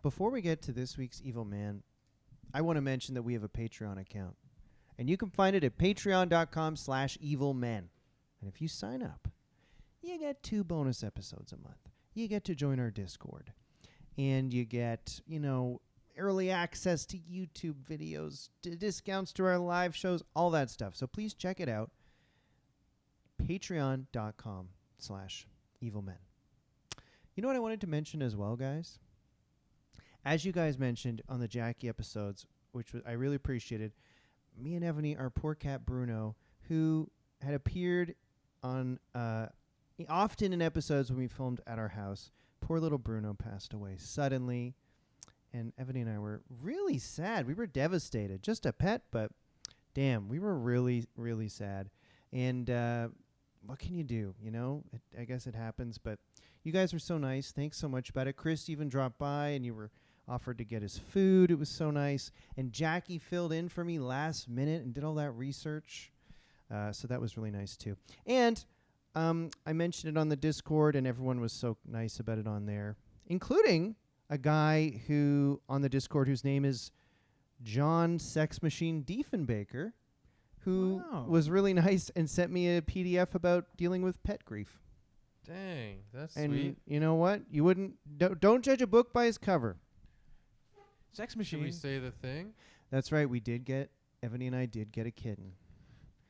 before we get to this week's Evil Man, I want to mention that we have a Patreon account. And you can find it at patreon.com/evilmen. And if you sign up, you get 2 bonus episodes a month. You get to join our Discord. And you get, early access to YouTube videos, discounts to our live shows, all that stuff. So please check it out. Patreon.com/evilmen. You know what I wanted to mention as well, guys? As you guys mentioned on the Jackie episodes, which I really appreciated, me and Ebony, our poor cat Bruno, who had appeared on often in episodes when we filmed at our house, poor little Bruno passed away suddenly. And Ebony and I were really sad. We were devastated. Just a pet, but damn, we were really, really sad. And what can you do? I guess it happens. But you guys were so nice. Thanks so much about it. Chris even dropped by, and you were offered to get his food. It was so nice. And Jackie filled in for me last minute and did all that research. So that was really nice, too. And I mentioned it on the Discord, and everyone was so nice about it on there, including a guy on the Discord whose name is John Sex Machine Diefenbaker, who was really nice and sent me a PDF about dealing with pet grief. Dang, that's and sweet. You know what? You don't judge a book by its cover. Sex Machine. Should we say the thing? That's right. Ebony and I did get a kitten.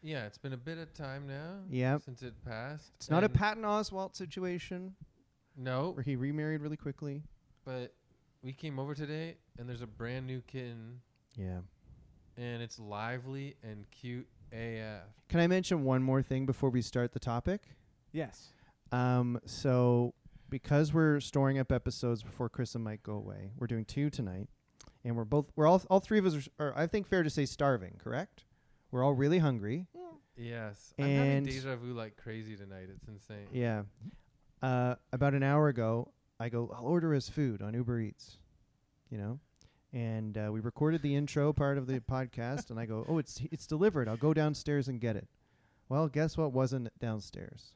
Yeah, it's been a bit of time now. Yep. Since it passed. It's not a Patton Oswalt situation. No. Where he remarried really quickly. But we came over today, and there's a brand new kitten. Yeah. And it's lively and cute AF. Can I mention one more thing before we start the topic? Yes. So because we're storing up episodes before Chris and Mike go away, we're doing 2 tonight, and we're all 3 of us are I think fair to say starving, correct? We're all really hungry. Yes. I'm having deja vu like crazy tonight. It's insane. Yeah. About an hour ago, I go, I'll order his food on Uber Eats, and we recorded the intro part of the podcast, and I go, oh, it's delivered. I'll go downstairs and get it. Well, guess what wasn't downstairs?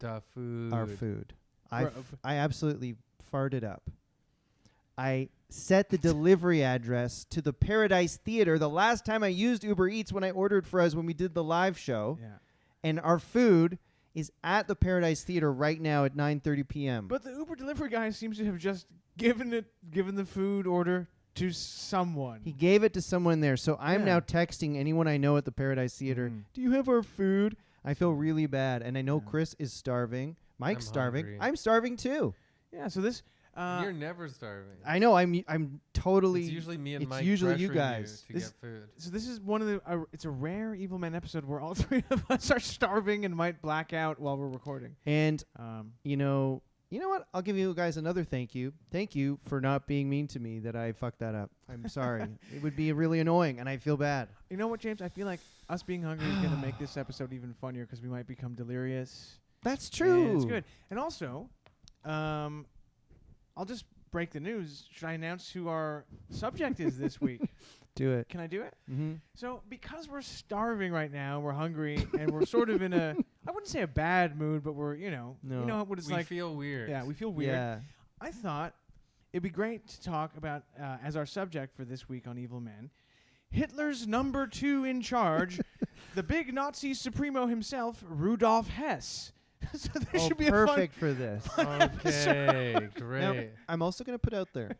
The food. Our food. I absolutely farted up. I set the delivery address to the Paradise Theater the last time I used Uber Eats when I ordered for us when we did the live show. Yeah. And our food is at the Paradise Theater right now at 9:30 p.m. But the Uber delivery guy seems to have just given the food order to someone. He gave it to someone there. So I'm now texting anyone I know at the Paradise Theater. Do you have our food? I feel really bad. And I know Chris is starving. Mike's starving. Hungry. I'm starving too. Yeah, so this... You're never starving. I know. I'm totally... It's usually me and Mike usually you guys to get food. So this is one of the... it's a rare Evil Man episode where all 3 of us are starving and might black out while we're recording. And, you know what? I'll give you guys another thank you. Thank you for not being mean to me that I fucked that up. I'm sorry. It would be really annoying, and I feel bad. You know what, James? I feel like us being hungry is going to make this episode even funnier because we might become delirious. That's true. And it's good. And also, I'll just break the news. Should I announce who our subject is this week? Do it. Can I do it? Mm-hmm. So because we're starving right now, we're hungry, and we're sort of in a, I wouldn't say a bad mood, but we're, you know what it's like. We feel weird. Yeah, we feel weird. Yeah. I thought it'd be great to talk about, as our subject for this week on Evil Men, Hitler's number 2 in charge, the big Nazi supremo himself, Rudolph Hess. So there should be perfect for this. Okay, great. Now, I'm also going to put out there,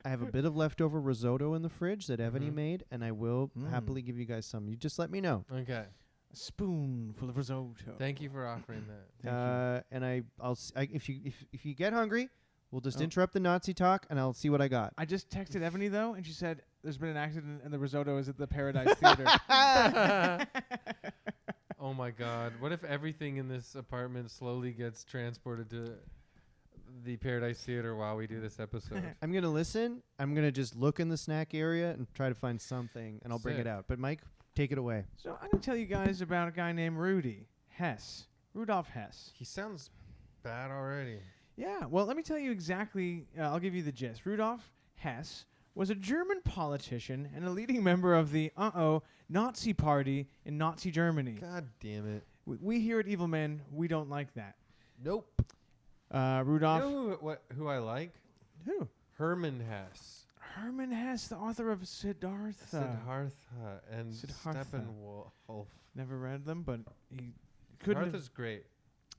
I have a bit of leftover risotto in the fridge that Ebony made, and I will happily give you guys some. You just let me know. Okay. A spoonful of risotto. Thank you for offering that. And if you get hungry, we'll just interrupt the Nazi talk, and I'll see what I got. I just texted Ebony though, and she said there's been an accident, and the risotto is at the Paradise Theater. Oh my God! What if everything in this apartment slowly gets transported to the Paradise Theater while we do this episode? I'm gonna listen. I'm gonna just look in the snack area and try to find something, and I'll bring it out. But Mike, take it away. So I'm gonna tell you guys about a guy named Rudolph Hess. He sounds bad already. Yeah. Well, let me tell you exactly. I'll give you the gist. Rudolph Hess was a German politician and a leading member of the Nazi Party in Nazi Germany. God damn it. We here at Evil Men, we don't like that. Nope. Rudolph. You know who I like? Who? Herman Hess. Herman Hess, the author of Siddhartha. Siddhartha and Siddhartha. Steppenwolf. Never read them, but he couldn't have, Siddhartha's great.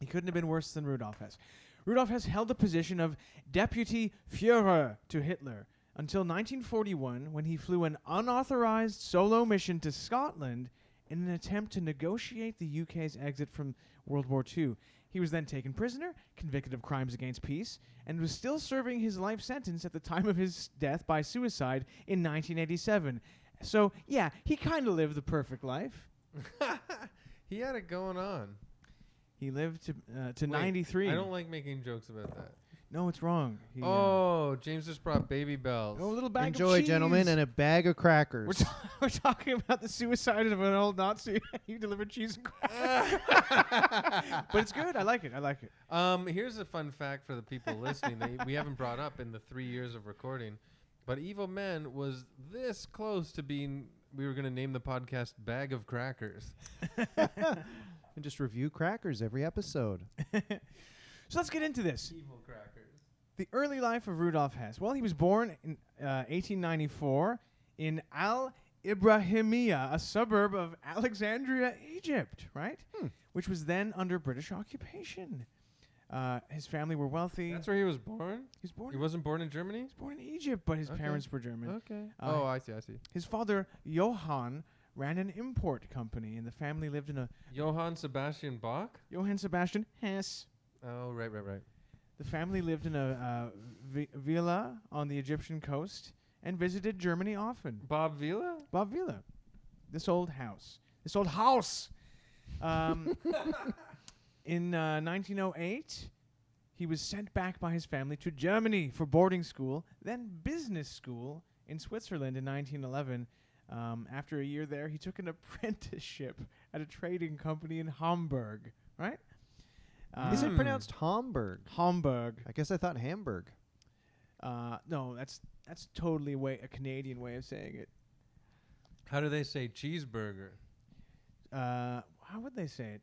he couldn't have been worse than Rudolf Hess. Rudolf Hess held the position of Deputy Führer to Hitler until 1941, when he flew an unauthorized solo mission to Scotland in an attempt to negotiate the UK's exit from World War II. He was then taken prisoner, convicted of crimes against peace, and was still serving his life sentence at the time of his death by suicide in 1987. So, yeah, he kind of lived the perfect life. He had it going on. He lived to Wait, 93. I don't like making jokes about that. No, it's wrong. He, Oh, James just brought Baby Bells. a little bag Enjoy, of cheese. gentlemen, and a bag of crackers. We're talking about the suicide of an old Nazi. You delivered cheese and crackers. But it's good. I like it. Here's a fun fact for the people listening that we haven't brought up in the 3 years of recording. But Evil Men was this close to being, we were going to name the podcast Bag of Crackers. And just review crackers every episode. So let's get into this. Evil Crackers. The early life of Rudolf Hess. Well, he was born in 1894 in Al-Ibrahimiyya, a suburb of Alexandria, Egypt, right? Which was then under British occupation. His family were wealthy. That's where he was born? He was born. He wasn't born in Germany? He was born in Egypt, but his Okay. parents were German. Okay. Uh, I see. His father, Johann, ran an import company, and the family lived in a Johann Sebastian Bach? Johann Sebastian Hess. Oh, right. The family lived in a villa on the Egyptian coast and visited Germany often. Bob Vila? Bob Villa. This old house. In 1908, he was sent back by his family to Germany for boarding school, then business school in Switzerland in 1911. After a year there, he took an apprenticeship at a trading company in Hamburg, right? Is it pronounced Hamburg? Hamburg. I guess I thought Hamburg. No, that's totally a Canadian way of saying it. How do they say cheeseburger? How would they say it?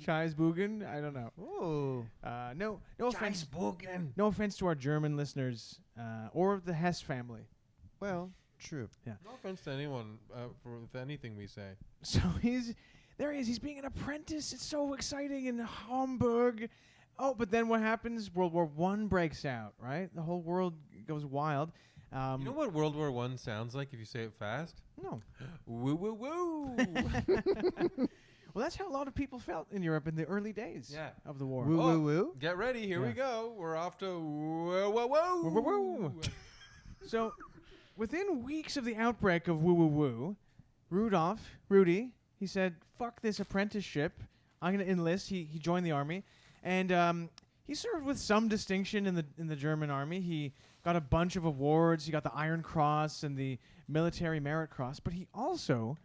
Cheesebugen? I don't know. Oh. No offense. No offense to our German listeners or the Hess family. Well, true. Yeah. No offense to anyone with anything we say. So there he is. He's being an apprentice. It's so exciting in Hamburg. Oh, but then what happens? World War I breaks out, right? The whole world goes wild. You know what World War I sounds like if you say it fast? No. Woo, woo, woo. Well, that's how a lot of people felt in Europe in the early days of the war. Woo, Oh. woo, woo. Get ready. Here we Yeah. go. We're off to woo, woo, woo. Woo, woo, woo. So, within weeks of the outbreak of Woo Woo Woo, Rudy, he said, fuck this apprenticeship. I'm going to enlist. He joined the army. And he served with some distinction in the German army. He got a bunch of awards. He got the Iron Cross and the Military Merit Cross. But he also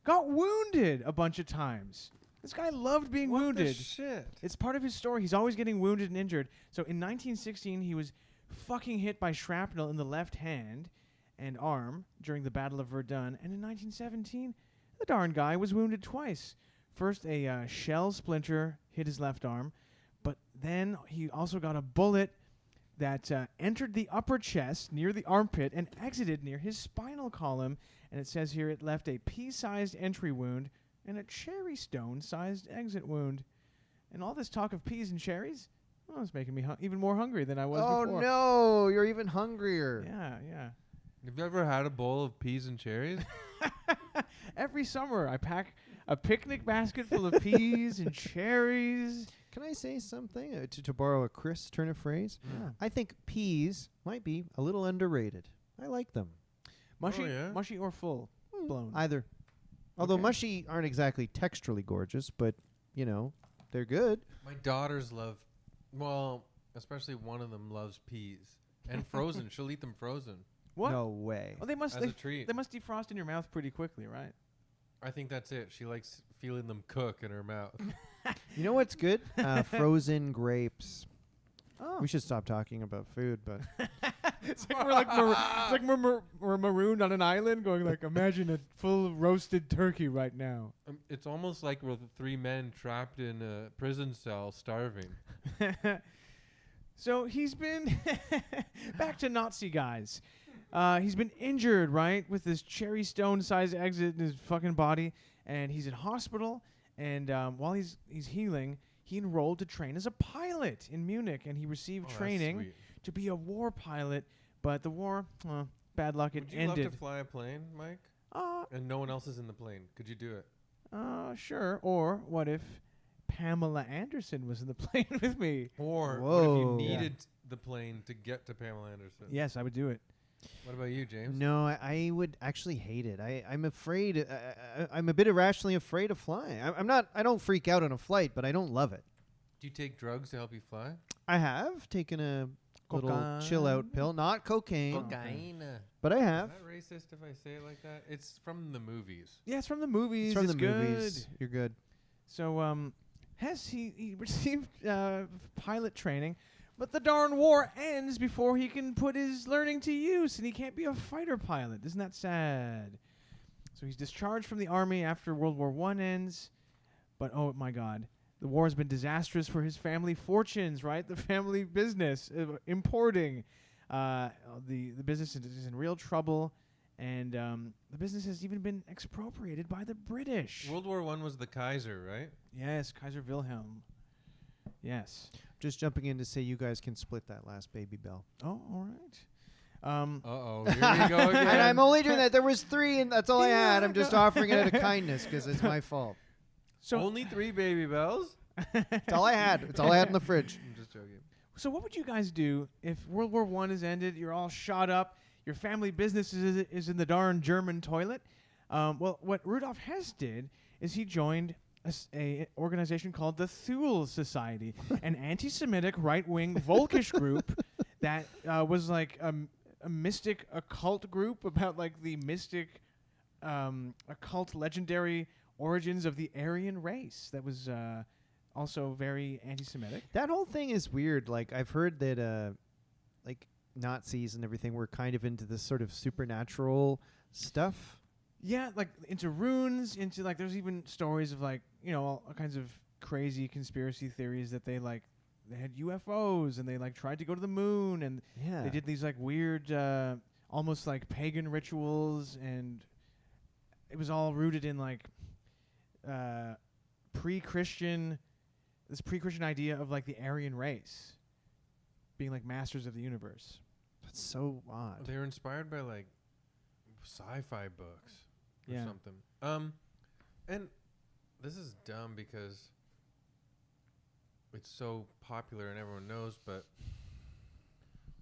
got wounded a bunch of times. This guy loved being What wounded. the shit? It's part of his story. He's always getting wounded and injured. So in 1916, he was fucking hit by shrapnel in the left hand and arm during the Battle of Verdun. And in 1917, the darn guy was wounded twice. First, a shell splinter hit his left arm, but then he also got a bullet that entered the upper chest near the armpit and exited near his spinal column. And it says here it left a pea-sized entry wound and a cherry stone-sized exit wound. And all this talk of peas and cherries, well, it's making me even more hungry than I was before. Oh, no. You're even hungrier. Yeah. Have you ever had a bowl of peas and cherries? Every summer, I pack a picnic basket full of peas and cherries. Can I say something? To borrow a Chris turn of phrase? Yeah. I think peas might be a little underrated. I like them. Mushy, Oh, yeah? mushy or full blown. Either. Although Okay. mushy aren't exactly texturally gorgeous, but, you know, they're good. My daughters love, well, especially one of them loves peas. And frozen. She'll eat them frozen What? No way. Oh, they must. as a treat. They must defrost in your mouth pretty quickly, right? I think that's it. She likes feeling them cook in her mouth. You know what's good? Frozen grapes. Oh. We should stop talking about food, but It's like we're marooned on an island, going like, imagine a full roasted turkey right now. It's almost like we're the three men trapped in a prison cell starving. So he's been back to Nazi guys. He's been injured, right, with this cherry stone-sized exit in his fucking body, and he's in hospital. And while he's healing, he enrolled to train as a pilot in Munich, and he received training to be a war pilot. But the war, bad luck, it Would you ended. love to fly a plane, Mike? And no one else is in the plane. Could you do it? Sure. Or what if Pamela Anderson was in the plane with me? Or what Whoa. if you needed the plane to get to Pamela Anderson? Yes, I would do it. What about you, James? No, I would actually hate it. I'm afraid. I'm a bit irrationally afraid of flying. I'm not. I don't freak out on a flight, but I don't love it. Do you take drugs to help you fly? I have taken a little Cocaine? chill out pill, not cocaine, Cocaine. but I Is have. that racist if I say it like that? It's from the movies. Yeah, it's from the movies. It's from the good. movies. You're good. So, Hess, he received pilot training, but the darn war ends before he can put his learning to use, and he can't be a fighter pilot. Isn't that sad? So he's discharged from the army after World War I ends, but oh my God, the war has been disastrous for his family fortunes, right? The family business, importing. The business is in real trouble, and the business has even been expropriated by the British. World War I was the Kaiser, right? Yes, Kaiser Wilhelm. Yes. Just jumping in to say you guys can split that last baby bell. Oh, all right. Uh-oh, here we go again. And I'm only doing that. There was 3, and that's all I Yeah, had. I'm just no. offering it out of kindness because it's my fault. So Only 3 baby bells? It's all I had. It's all I had in the fridge. I'm just joking. So what would you guys do if World War I has ended, you're all shot up, your family business is in the darn German toilet? Well, what Rudolph Hess did is he joined a organization called the Thule Society, an anti-Semitic right-wing Volkish group that was like a mystic occult group about like the mystic occult legendary origins of the Aryan race that was also very anti-Semitic. That whole thing is weird. Like I've heard that like Nazis and everything were kind of into this sort of supernatural stuff. Yeah, like into runes, into like there's even stories of like, you know, all kinds of crazy conspiracy theories that they had UFOs and they like tried to go to the moon and Yeah. they did these like weird almost like pagan rituals, and it was all rooted in like pre-Christian idea of like the Aryan race being like masters of the universe. That's so odd. They were inspired by like sci-fi books or Yeah. something. And this is dumb because it's so popular and everyone knows, but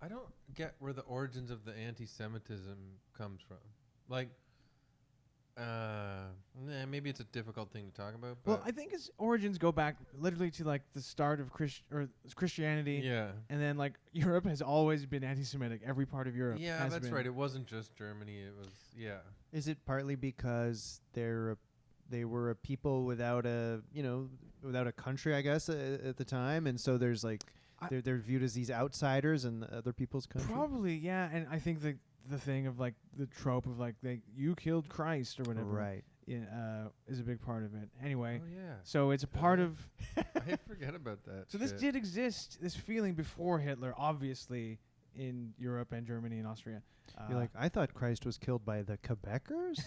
I don't get where the origins of the anti-Semitism comes from. Like, maybe it's a difficult thing to talk about. But Well, I think its origins go back literally to like the start of Christianity. yeah, And then, like, Europe has always been anti-Semitic. Every part of Europe yeah, has that's been. right. It wasn't just Germany. It was Is it partly because they were a people without a country, I guess, at the time, and so there's like they're viewed as these outsiders in other people's country. Probably, yeah. And I think the thing of, like, the trope of, like, you killed Christ or whatever. Right. Is a big part of it. Anyway, Oh yeah. so it's a part of... I forget about that. So this shit. did exist, this feeling before Hitler, obviously, in Europe and Germany and Austria. You're like, I thought Christ was killed by the Quebecers.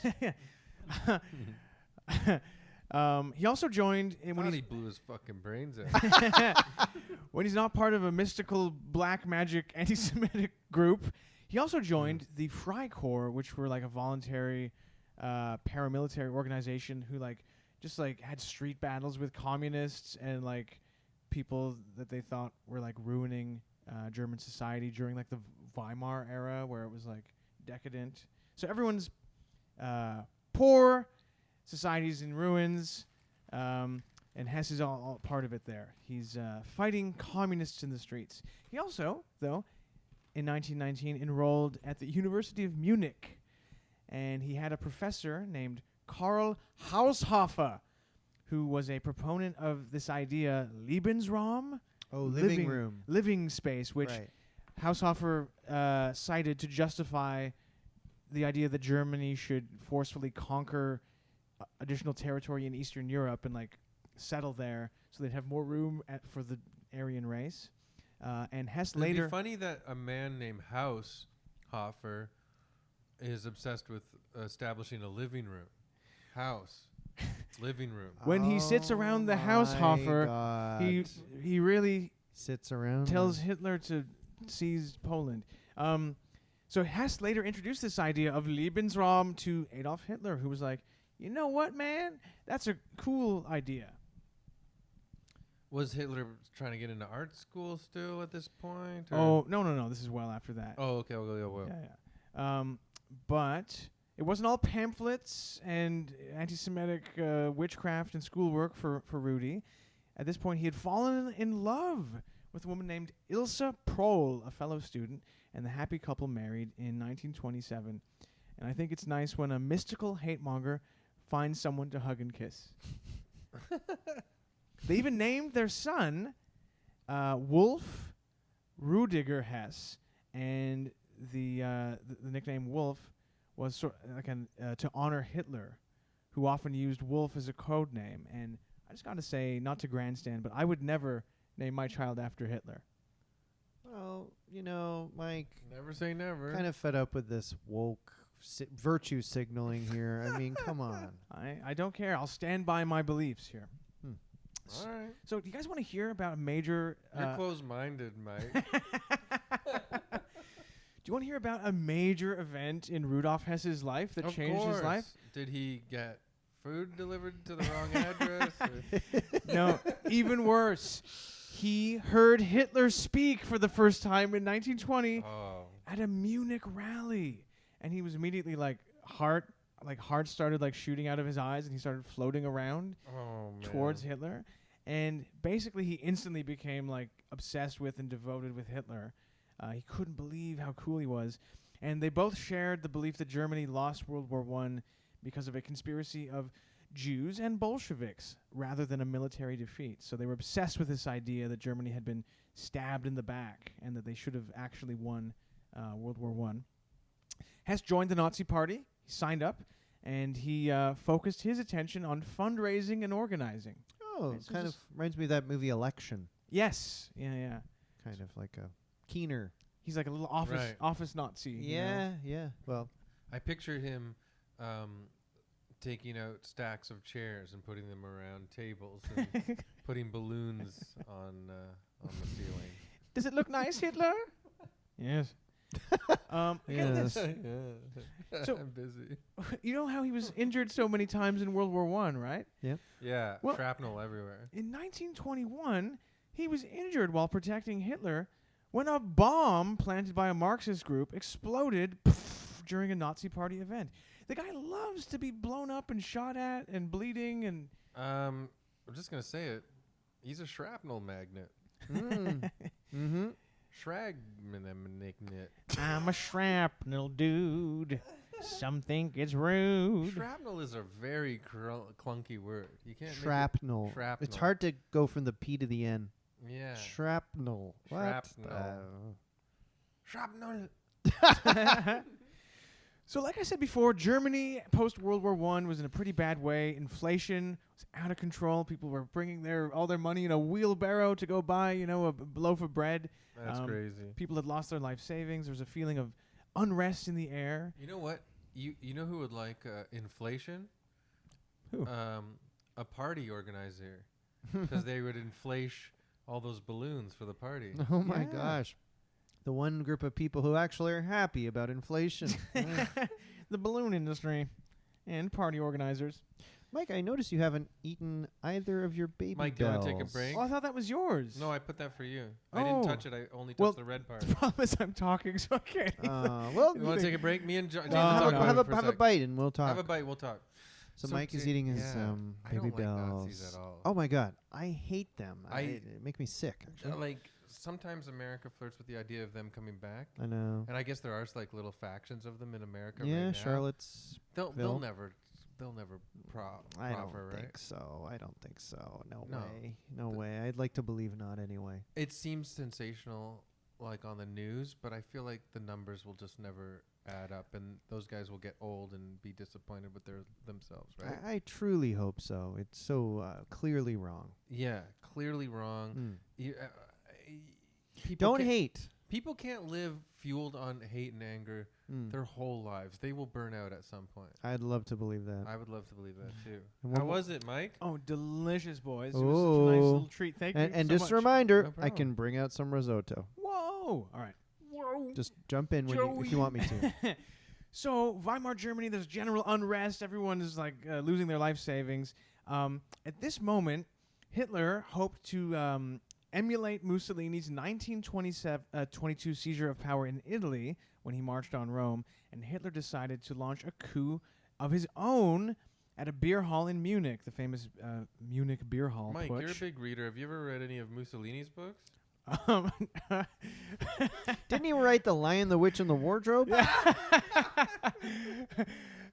He also joined when Thought he he blew his fucking brains out. when he's not part of a mystical black magic anti-Semitic group. He also joined the Freikorps, which were like a voluntary paramilitary organization who like just like had street battles with communists and like people that they thought were like ruining German society during like the Weimar era where it was like decadent. So everyone's poor, society's in ruins, and Hess is all part of it there. He's fighting communists in the streets. He also, though, in 1919 enrolled at the University of Munich, and he had a professor named Karl Haushofer, who was a proponent of this idea, Lebensraum, Oh, living room. living space, which Right. Haushofer cited to justify the idea that Germany should forcefully conquer additional territory in Eastern Europe and like settle there so they'd have more room for the Aryan race. And Hess It'd later... be funny that a man named Haushofer is obsessed with establishing a living room. House. Living room. When he sits around the Haushofer, he really sits around tells Hitler to seize Poland. So Hess later introduced this idea of Lebensraum to Adolf Hitler, who was like, you know what, man? That's a cool idea. Was Hitler trying to get into art school still at this point? Oh, no. This is well after that. Oh, okay. Well. Yeah. But it wasn't all pamphlets and anti-Semitic witchcraft and schoolwork for Rudy. At this point, he had fallen in love with a woman named Ilse Prohl, a fellow student, and the happy couple married in 1927. And I think it's nice when a mystical hate-monger finds someone to hug and kiss. They even named their son Wolf Rudiger Hess, and the nickname Wolf was to honor Hitler, who often used Wolf as a code name. And I just got to say, not to grandstand, but I would never name my child after Hitler. Well, Mike, Never say never. kind of fed up with this woke virtue signaling here. I mean, come on. I don't care. I'll stand by my beliefs here. All right. So, do you guys want to hear about a major... You're closed-minded, Mike. Do you want to hear about a major event in Rudolph Hess's life that changed his life? Did he get food delivered to the wrong address? No, even worse. He heard Hitler speak for the first time in 1920 at a Munich rally. And he was immediately heart started shooting out of his eyes, and he started floating around towards Hitler. And basically he instantly became obsessed with and devoted with Hitler. He couldn't believe how cool he was. And they both shared the belief that Germany lost World War I because of a conspiracy of Jews and Bolsheviks rather than a military defeat. So they were obsessed with this idea that Germany had been stabbed in the back and that they should have actually won World War I. Hess joined the Nazi Party. He signed up, and he focused his attention on fundraising and organizing. Oh, Right, it so kind of just- reminds me of that movie Election. Yes. Yeah. Kind of like a keener. He's like a little office Nazi. Yeah. Well, I pictured him taking out stacks of chairs and putting them around tables and putting balloons on the ceiling. Does it look nice, Hitler? Yes. yes. So- I'm busy. You know how he was injured so many times in World War I, right? Yeah, Well- shrapnel everywhere. In 1921, he was injured while protecting Hitler when a bomb planted by a Marxist group exploded during a Nazi Party event. The guy loves to be blown up and shot at and bleeding and... I'm just gonna say it. He's a shrapnel magnet. Mm-hmm. Shragmagnet. I'm a shrapnel dude. Some think it's rude. Shrapnel is a very clunky word. You can't Shrapnel. Make it shrapnel. It's hard to go from the P to the N. Yeah. Shrapnel. What? Shrapnel. So like I said before, Germany post-World War I was in a pretty bad way. Inflation was out of control. People were bringing all their money in a wheelbarrow to go buy, a loaf of bread. That's crazy. People had lost their life savings. There was a feeling of unrest in the air. You know what? You know who would like inflation? Who? A party organizer, because they would inflate all those balloons for the party. Oh my Yeah. gosh. The one group of people who actually are happy about inflation. The balloon industry and party organizers. Mike, I notice you haven't eaten either of your baby Mike, do you bells. wanna take a break? Oh, I thought that was yours. No, I put that for you. I didn't Oh. touch it. I only touched Well, the red part. The problem is I'm talking, so I can't. Well, You want to take a break? Me and James No, will talk no. about have it a for a have a sec. bite and we'll talk. Have a bite. We'll talk. So Mike is Jay- eating his yeah. I baby don't like bells. Nazis at all. Oh my god, I hate them. I- They make me sick. Actually. Like sometimes America flirts with the idea of them coming back, I know. and I guess there are little factions of them in America. Yeah, right now. Charlotte's. They'll Ville. never I don't proffer, right? think so. I don't think so. No, No. way. No way. I'd like to believe not anyway. It seems sensational, on the news, but I feel like the numbers will just never add up, and those guys will get old and be disappointed with themselves, right? I truly hope so. It's so clearly wrong. Yeah, clearly wrong. Mm. You, Don't hate. People can't live fueled on hate and anger their whole lives. They will burn out at some point. I'd love to believe that. I would love to believe that too. And How was it, Mike? Oh, delicious, boys. It was such a nice little treat. Thank you And so just much. a reminder, No I problem. can bring out some risotto. Whoa. All right. Just jump in if you want me to. So, Weimar Germany, there's general unrest. Everyone is like losing their life savings. At this moment, Hitler hoped to emulate Mussolini's 1922 seizure of power in Italy when he marched on Rome, and Hitler decided to launch a coup of his own at a beer hall in Munich, the famous Munich beer hall. Mike, putsch. you're a big reader. Have you ever read any of Mussolini's books? Didn't he write The Lion, the Witch, and the Wardrobe?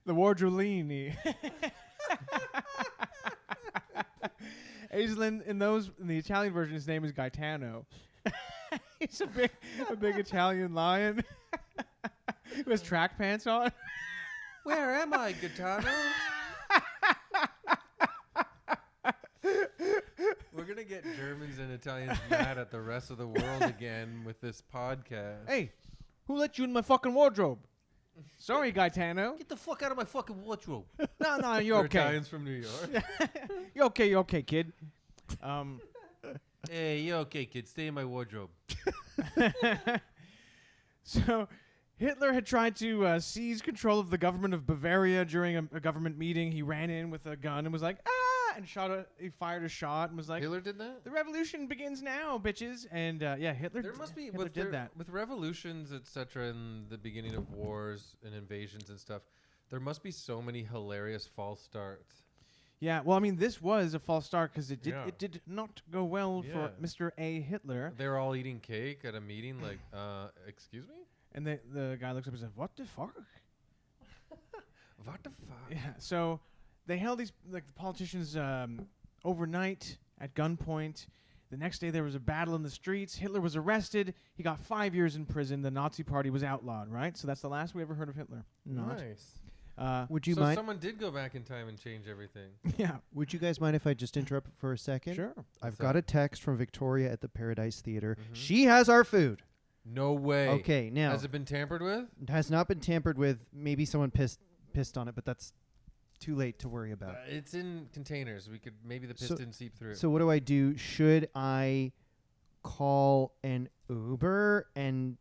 The Wardrolini. Aislinn, in the Italian version, his name is Gaetano. He's a big Italian lion who has track pants on. Where am I, Gaetano? We're gonna get Germans and Italians mad at the rest of the world again with this podcast. Hey, who let you in my fucking wardrobe? Sorry, Gaetano. Get the fuck out of my fucking wardrobe. No, you're They're okay. Italians from New York. You're okay, kid. Hey, you okay, kid? Stay in my wardrobe. So Hitler had tried to seize control of the government of Bavaria during a government meeting. He ran in with a gun and was like, ah, and he fired a shot and was like, Hitler did that? the revolution begins now, bitches. And Hitler There must be Hitler did that. with revolutions, etc., in the beginning of wars and invasions and stuff. There must be so many hilarious false starts. Yeah, well, I mean, this was a false start because it Yeah. did not go well Yeah. for Mr. A. Hitler. They were all eating cake at a meeting, like, excuse me? And the guy looks up and says, "What the fuck?" What the fuck? Yeah. So they held these the politicians overnight at gunpoint. The next day there was a battle in the streets. Hitler was arrested. He got 5 years in prison. The Nazi Party was outlawed. Right. So that's the last we ever heard of Hitler. Not. Nice. Would you So mind? someone did go back in time and change everything. Yeah. Would you guys mind if I just interrupt for a second? Sure. I've What's got that? a text from Victoria at the Paradise Theater. Mhm. She has our food. No way. Okay, now Has it been tampered with? it has not been tampered with. Maybe someone pissed on it, but that's too late to worry about. It's in containers. Maybe the piss So- didn't seep through. So what do I do? Should I call an Uber and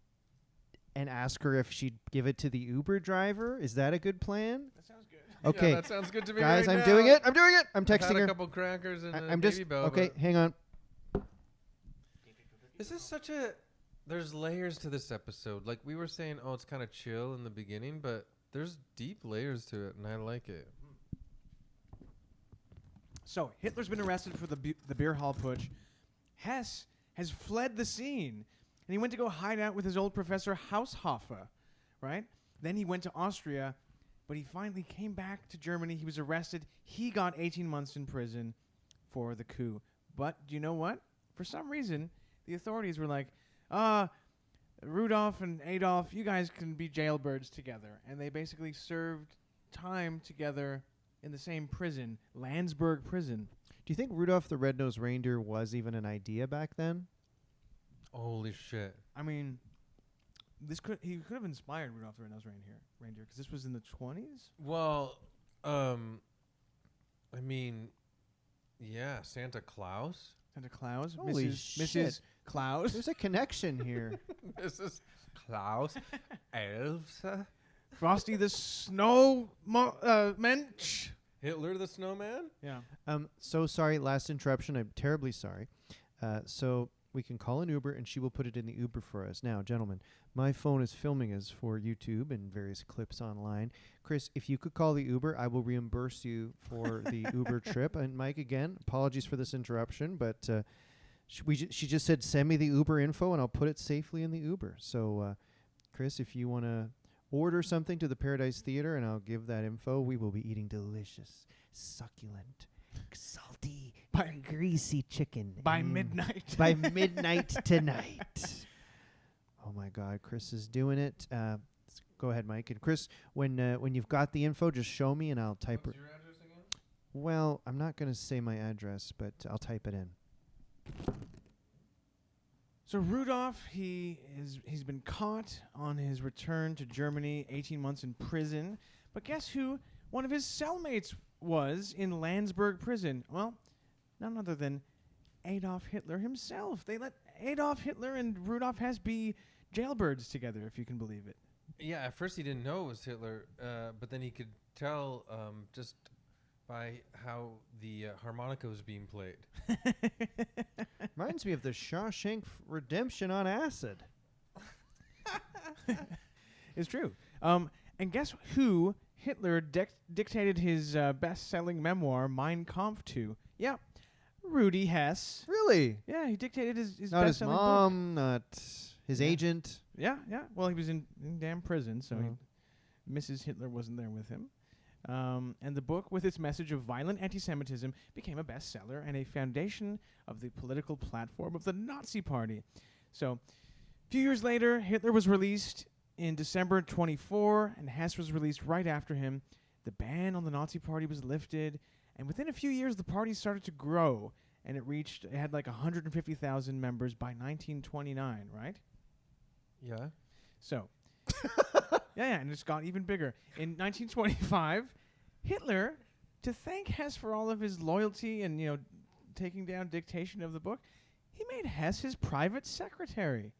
ask her if she'd give it to the Uber driver? Is that a good plan? That sounds good. Okay, Yeah, that sounds good to me. guys, right I'm now. doing it. I'm doing it. I'm I've had texting a her. couple crackers and a I'm just baby bell. okay. but Hang on. This is such a. There's layers to this episode. Like we were saying, oh, it's kind of chill in the beginning, but there's deep layers to it, and I like it. So Hitler's been arrested for the beer hall putsch. Hess has fled the scene, and he went to go hide out with his old professor Haushofer, right? Then he went to Austria, but he finally came back to Germany. He was arrested. He got 18 months in prison for the coup. But do you know what? For some reason, the authorities were like, Rudolph and Adolf, you guys can be jailbirds together. And they basically served time together in the same prison, Landsberg prison. Do you think Rudolph the Red-Nosed Reindeer was even an idea back then? Holy shit! I mean, he could have inspired Rudolph the Red-Nosed Reindeer because this was in the 20s. Well, I mean, yeah, Santa Claus. Santa Claus, Holy Mrs. shit. Claus. There's a connection here. Mrs. Claus. Elves. Frosty the Snow Mensch. Hitler the Snowman. Yeah. So sorry, last interruption. I'm terribly sorry. So we can call an Uber, and she will put it in the Uber for us. Now, gentlemen, my phone is filming us for YouTube and various clips online. Chris, if you could call the Uber, I will reimburse you for the Uber trip. And Mike, again, apologies for this interruption, but she just said, send me the Uber info, and I'll put it safely in the Uber. So, Chris, if you want to order something to the Paradise Theater, and I'll give that info, we will be eating delicious, succulent, salty, greasy chicken. By midnight. By midnight tonight. Oh my God, Chris is doing it. Go ahead, Mike. And Chris, when you've got the info, just show me and I'll type it. What's your address again? Well, I'm not going to say my address, but I'll type it in. So Rudolph, he's been caught on his return to Germany, 18 months in prison. But guess who one of his cellmates was in Landsberg prison? Well, none other than Adolf Hitler himself. They let Adolf Hitler and Rudolf Hess be jailbirds together, if you can believe it. Yeah, at first he didn't know it was Hitler, but then he could tell just by how the harmonica was being played. Reminds me of the Shawshank Redemption on acid. It's true. And guess who Hitler dictated his best-selling memoir, Mein Kampf, to? Yeah, Rudy Hess. Really? Yeah, he dictated his Not his best-selling book. mom, not his Yeah. agent. Yeah. Well, he was in damn prison, so Mhm. Mrs. Hitler wasn't there with him. And the book, with its message of violent anti-Semitism, became a bestseller and a foundation of the political platform of the Nazi Party. So, a few years later, Hitler was released in December 24, and Hess was released right after him. The ban on the Nazi Party was lifted, and within a few years, the party started to grow, and it had like 150,000 members by 1929, right? Yeah. So, yeah, and it's got even bigger. In 1925, Hitler, to thank Hess for all of his loyalty and, taking down dictation of the book, he made Hess his private secretary.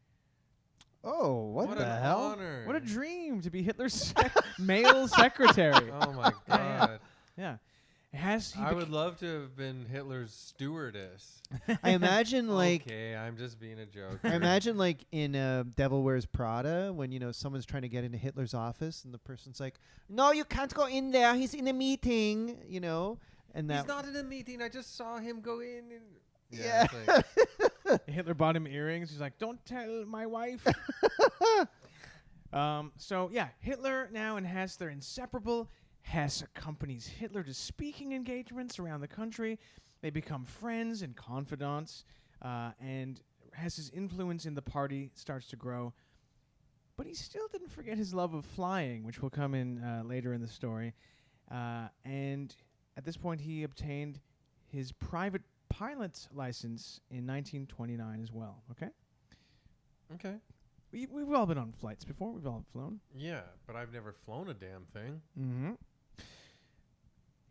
Oh, what the an hell? honor. What a dream to be Hitler's male secretary. Oh my God. Yeah. Hess, I would love to have been Hitler's stewardess. I imagine like Okay, I'm just being a joke. I imagine like in Devil Wears Prada when someone's trying to get into Hitler's office and the person's like, "No, you can't go in there. He's in a meeting," and that He's not in a meeting. I just saw him go in. And Yeah. it's like, Hitler bought him earrings. He's like, "Don't tell my wife." So yeah, Hitler now and Hess, they're inseparable. Hess accompanies Hitler to speaking engagements around the country. They become friends and confidants, and Hess's influence in the party starts to grow. But he still didn't forget his love of flying, which will come in later in the story. And at this point, he obtained his private pilot's license in 1929 as well. Okay? okay. We've all been on flights before. We've all flown. Yeah, but I've never flown a damn thing. Mm-hmm.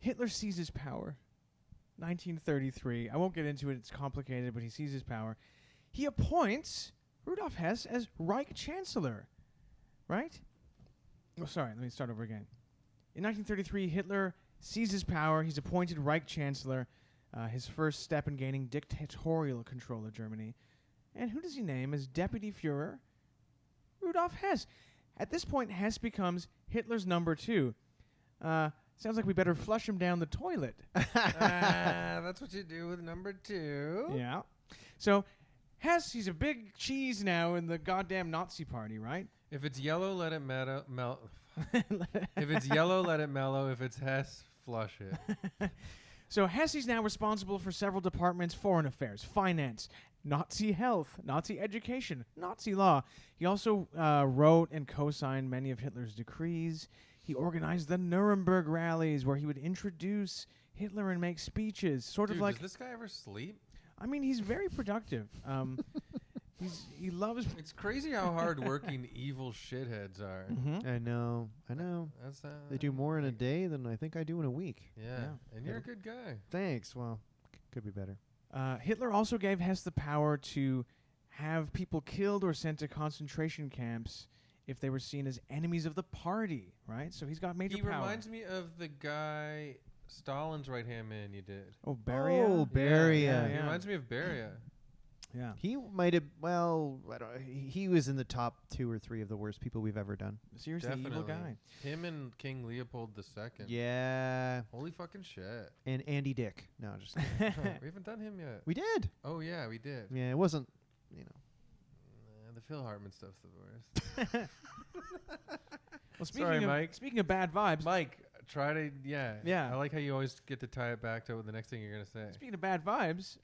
Hitler seizes power. 1933. I won't get into it. It's complicated, but he seizes power. He appoints Rudolf Hess as Reich Chancellor. Right? Oh, sorry. Let me start over again. In 1933, Hitler seizes power. He's appointed Reich Chancellor, his first step in gaining dictatorial control of Germany. And who does he name as Deputy Führer? Rudolf Hess. At this point, Hess becomes Hitler's number 2. Sounds like we better flush him down the toilet. That's what you do with number 2. Yeah. So Hess, he's a big cheese now in the goddamn Nazi party, right? If it's yellow, let it melt. If it's yellow, let it mellow. If it's Hess, flush it. So Hess is now responsible for several departments: foreign affairs, finance, Nazi health, Nazi education, Nazi law. He also wrote and co-signed many of Hitler's decrees. He organized the Nuremberg rallies where he would introduce Hitler and make speeches, sort Dude, of like. does this guy ever sleep? I mean, he's very productive. He loves. It's crazy how hard-working evil shitheads are. Mm-hmm. I know. That's They do more in a day than I think I do in a week. Yeah, and you're a good guy. Thanks. Well, could be better. Hitler also gave Hess the power to have people killed or sent to concentration camps if they were seen as enemies of the party, right? So he's got major He power. reminds me of the guy, Stalin's right-hand man you did. Oh, Beria? Oh, Beria. Yeah. He reminds me of Beria. Yeah. He might have. Well, I don't. He was in the top 2 or 3 of the worst people we've ever done. Seriously, evil guy. Him and King Leopold II. Yeah. Holy fucking shit. And Andy Dick. No, just Huh, we haven't done him yet. we did. Oh, yeah, we did. Yeah, it wasn't. The Phil Hartman stuff's the worst. Well, Sorry, Mike. Speaking of bad vibes, Mike, try to, Yeah. I like how you always get to tie it back to the next thing you're going to say. speaking of bad vibes,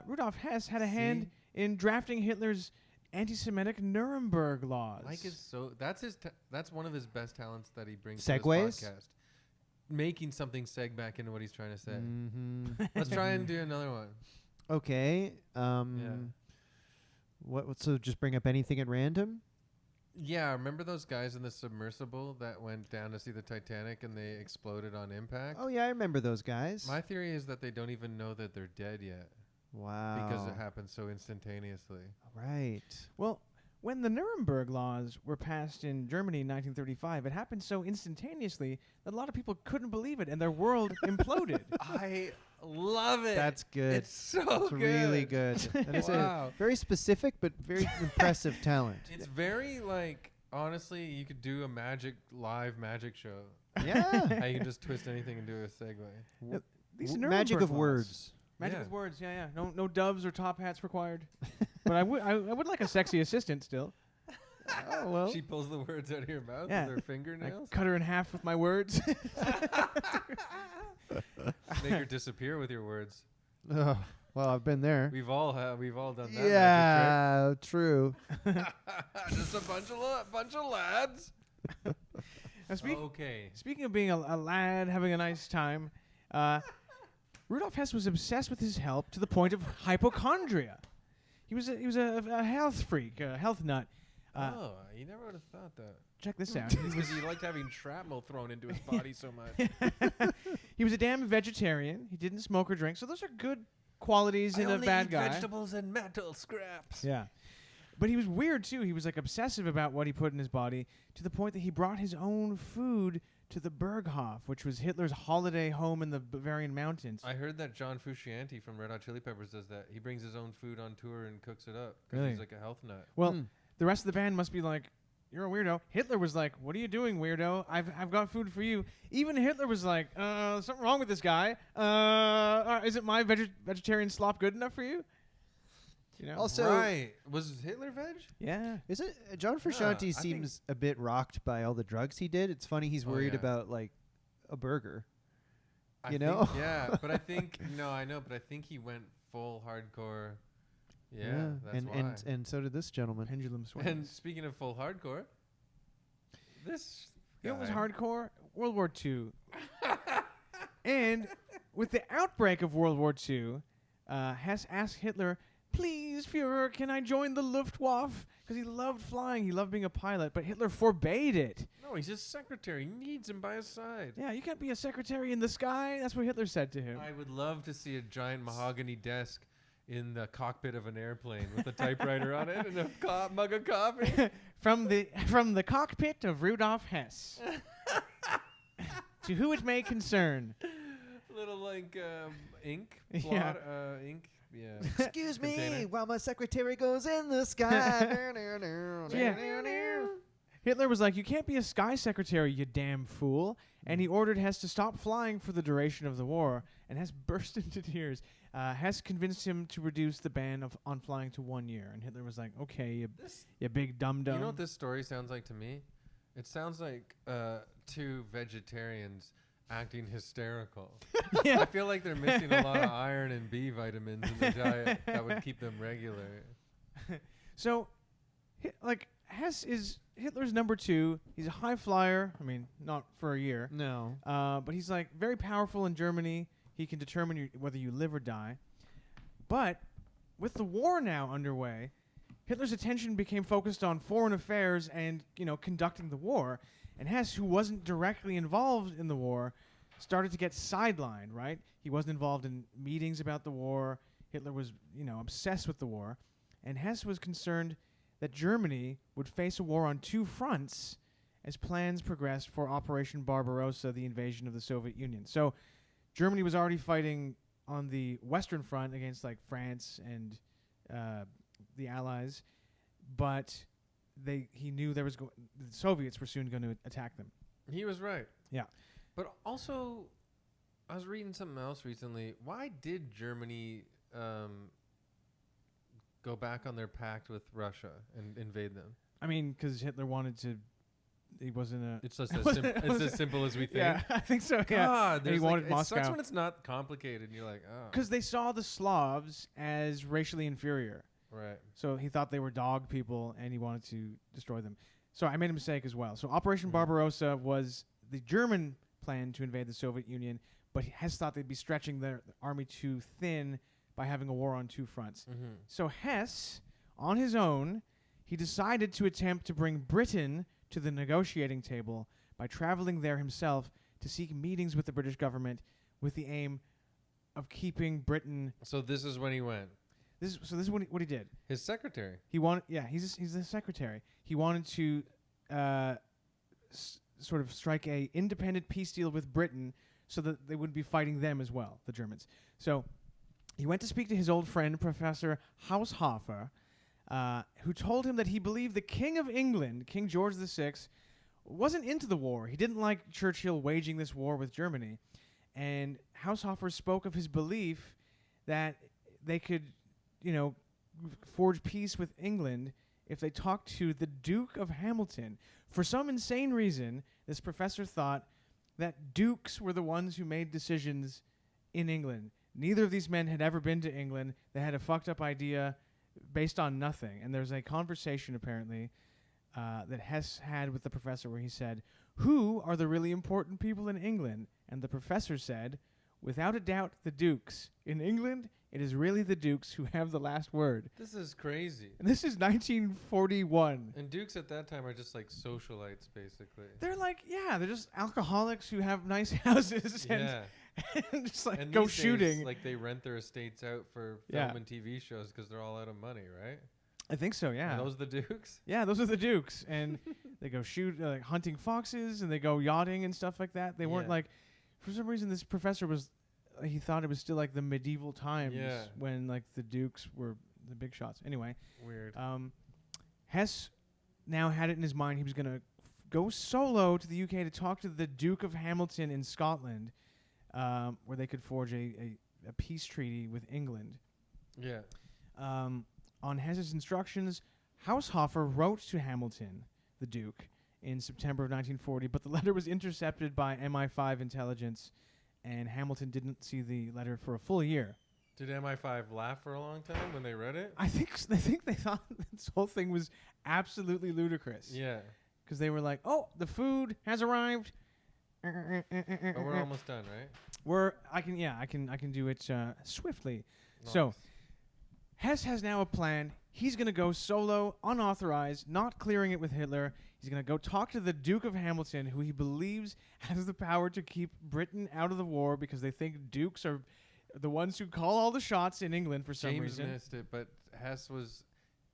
Rudolf Hess had a hand in drafting Hitler's anti-Semitic Nuremberg laws. Mike is so, that's one of his best talents that he brings Segues? to this podcast. Making something seg back into what he's trying to say. Mm-hmm. Let's try and do another one. Okay. What? So just bring up anything at random? Yeah, remember those guys in the submersible that went down to see the Titanic and they exploded on impact? Oh yeah, I remember those guys. My theory is that they don't even know that they're dead yet Wow. because it happened so instantaneously. Right. Well, when the Nuremberg laws were passed in Germany in 1935, it happened so instantaneously that a lot of people couldn't believe it, and their world imploded. I love it. That's good. It's so It's good. really good. And it's a Wow. very specific but very impressive talent. It's very like, honestly, you could do a live magic show. Yeah. How you can just twist anything and do a segue. These Magic Nuremberg of laws. words. Magic Yeah. with words, yeah. No doves or top hats required. But I would like a sexy assistant still. Oh well. She pulls the words out of your mouth Yeah. with her I fingernails. cut her in half with my words. Make her disappear with your words. Oh, well, I've been there. We've all done that. Yeah, true. Magic trick. Just a bunch of lads. Now, Okay. speaking of being a lad having a nice time, Rudolf Hess was obsessed with his help to the point of hypochondria. He was a health freak, a health nut. Oh, you never would have thought that. Check this out. Because he liked having shrapnel thrown into his body so much. He was a damn vegetarian. He didn't smoke or drink, so those are good qualities in a bad guy. vegetables and metal scraps. Yeah. But he was weird too. He was like obsessive about what he put in his body to the point that he brought his own food to the Berghof, which was Hitler's holiday home in the Bavarian mountains. I heard that John Frusciante from Red Hot Chili Peppers does that. He brings his own food on tour and cooks it up because Really? he's like a health nut. Well, the rest of the band must be like, "You're a weirdo." Hitler was like, "What are you doing, weirdo? I've got food for you." Even Hitler was like, "Something wrong with this guy. Isn't my vegetarian slop good enough for you?" You know? Also, Right. Was Hitler veg? Yeah. is it John Frusciante I seems a bit rocked by all the drugs he did. It's funny he's Oh, worried yeah. about like a burger. I You think- know? Yeah, but I think I know, but I think he went full hardcore. Yeah, that's and, why. and so did this gentleman. Pendulum swings. And speaking of full hardcore, this You know what was guy- hardcore? World War II. And with the outbreak of World War II, Hess asked Hitler, "Please, Fuhrer, can I join the Luftwaffe?" Because he loved flying. He loved being a pilot. But Hitler forbade it. No, he's his secretary. He needs him by his side. Yeah, you can't be a secretary in the sky. That's what Hitler said to him. I would love to see a giant mahogany desk in the cockpit of an airplane with a typewriter on it and a mug of coffee. From the cockpit of Rudolf Hess. To who it may concern. Little like ink, Yeah. ink. Yeah. Excuse me Container. while my secretary goes in the sky. Hitler was like, "You can't be a sky secretary, you damn fool." And he ordered Hess to stop flying for the duration of the war. And Hess burst into tears. Hess convinced him to reduce the ban on flying to 1 year. And Hitler was like, "Okay, you big dum-dum." You know what this story sounds like to me? It sounds like two vegetarians acting hysterical. Yeah. I feel like they're missing a lot of iron and B vitamins in their diet that would keep them regular. So, Hess is Hitler's number 2. He's a high flyer. I mean, not for a year. No. But he's like very powerful in Germany. He can determine whether you live or die. But with the war now underway, Hitler's attention became focused on foreign affairs and, conducting the war. And Hess, who wasn't directly involved in the war, started to get sidelined, right? He wasn't involved in meetings about the war. Hitler was, obsessed with the war. And Hess was concerned that Germany would face a war on 2 fronts as plans progressed for Operation Barbarossa, the invasion of the Soviet Union. So Germany was already fighting on the Western Front against like France and the Allies, but he knew the Soviets were soon going to attack them. He was right. Yeah. But also, I was reading something else recently. Why did Germany go back on their pact with Russia and invade them? I mean, because Hitler wanted to. He wasn't a. It's just as simple as we think. Yeah, I think so. Yeah, God, And he wanted it sucks Moscow when it's not complicated. And you're like, oh, because they saw the Slavs as racially inferior. right. So he thought they were dog people, and he wanted to destroy them. So I made a mistake as well. So Operation Mhm. Barbarossa was the German plan to invade the Soviet Union, but Hess thought they'd be stretching their army too thin by having a war on 2 fronts. Mm-hmm. So Hess, on his own, he decided to attempt to bring Britain to the negotiating table by traveling there himself to seek meetings with the British government with the aim of keeping Britain. So this is when he went. This is what he did. His secretary. He wanted, he's the secretary. He wanted to sort of strike a independent peace deal with Britain so that they wouldn't be fighting them as well, the Germans. So he went to speak to his old friend, Professor Haushofer, who told him that he believed the King of England, King George VI, wasn't into the war. He didn't like Churchill waging this war with Germany. And Haushofer spoke of his belief that they could, forge peace with England if they talked to the Duke of Hamilton. For some insane reason, this professor thought that dukes were the ones who made decisions in England. Neither of these men had ever been to England. They had a fucked up idea based on nothing. And there's a conversation, apparently, that Hess had with the professor where he said, "Who are the really important people in England?" And the professor said, "Without a doubt, the dukes. In England, it is really the dukes who have the last word." This is crazy. And this is 1941. And dukes at that time are just like socialites, basically. They're like, they're just alcoholics who have nice houses Yeah. and just like And go these days, shooting. like they rent their estates out for Yeah. film and TV shows because they're all out of money, right? I think so, yeah. Are those the dukes? Yeah, those are the dukes. And they go like hunting foxes and they go yachting and stuff like that. They weren't Yeah. like, for some reason, this professor was, he thought it was still like the medieval times when like the dukes were the big shots. Anyway. Weird. Hess now had it in his mind he was going to go solo to the UK to talk to the Duke of Hamilton in Scotland, where they could forge a peace treaty with England. Yeah. On Hess's instructions, Haushofer wrote to Hamilton, the Duke, in September of 1940, but the letter was intercepted by MI5 intelligence, and Hamilton didn't see the letter for a full year. Did MI5 laugh for a long time when they read it? I think they thought this whole thing was absolutely ludicrous. Yeah. Because they were like, "Oh, the food has arrived." But we're almost done, right? I can do it swiftly. So Nice. Hess has now a plan. He's going to go solo, unauthorized, not clearing it with Hitler. He's going to go talk to the Duke of Hamilton, who he believes has the power to keep Britain out of the war because they think dukes are the ones who call all the shots in England for some James reason. missed it, but Hess was